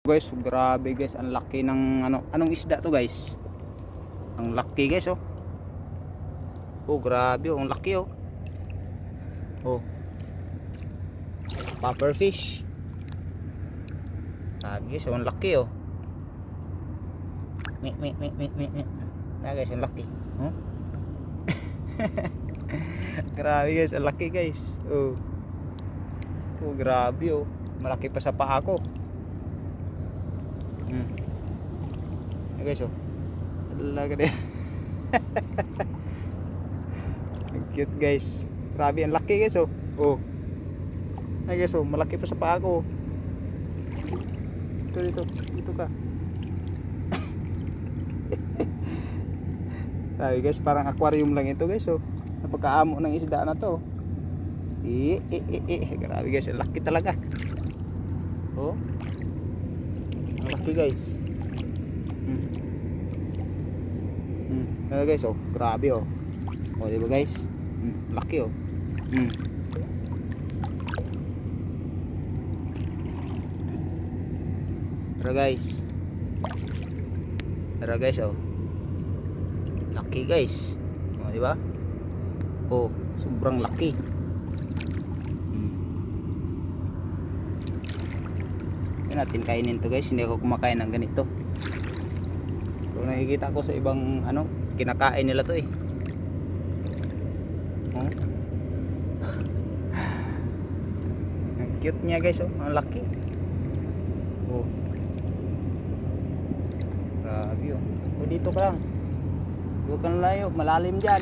Guys, so grabe guys, ang laki ng anong isda to guys. Ang laki guys, oh. Oh, grabe, oh, ang laki, oh. Oh. Puffer fish. Guys, oh, ang laki, oh. Mi. Guys, ang laki. Oh. Grabe guys, ang laki guys. Oh. Oh, grabe, oh. Malaki pa sa paa ko. Guys, oh. Talaga din. Ang cute guys. Grabe, ang laki guys, oh. Oh. Ay guys, oh, malaki pa sa paa ko. Dito ka. Grabe guys, parang aquarium lang ito guys, oh. Napagkaamo ng isda na to. Grabe guys, ang laki talaga. Oh. Ang laki guys. Guys, oh, grabe, oh. Oh, di ba guys? Laki, oh. Tara guys, oh. Laki guys. Oh, di ba? Oh, sobrang laki. Yan natin kainin to guys. Hindi ako kumakain ng ganito. Pero nakikita ko sa ibang kinakain nila to, eh. Oh. Ang cute niya guys, oh. Ang laki. Oh. Grabe, oh. Oh, dito ka lang. Huwag kang layo, malalim dyan.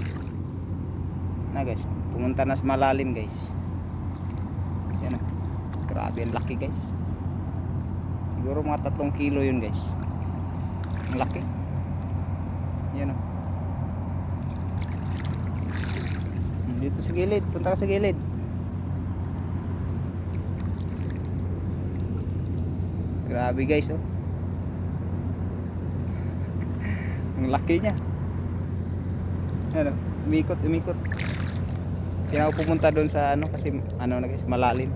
Na guys, pumunta na sa malalim guys. Yan, oh. Grabe, ang laki guys. Siguro mga 3 kilo yun guys. Ang laki. Yan, oh. Dito sa gilid, punta ka sa gilid. Grabe guys, oh. Ang laki niya. Ano, umikot. Hindi na ako pumunta doon sa kasi na guys, malalim.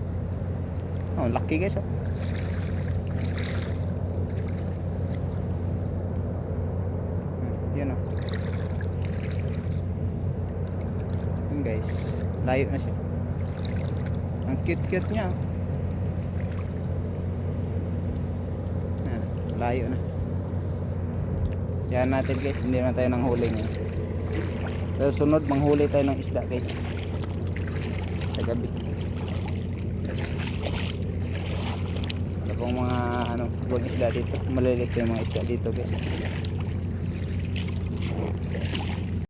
Oh, laki guys, oh. Yan, oh. Yan guys, layo na siya. Ang cute niya, oh. Yan, layo na. Yan natin guys, hindi na tayo nang huli ngayon. Pero sunod, manghuli tayo ng isda guys sa gabi. Ano pong mga buwag isda dito, maliliit yung mga isda dito guys.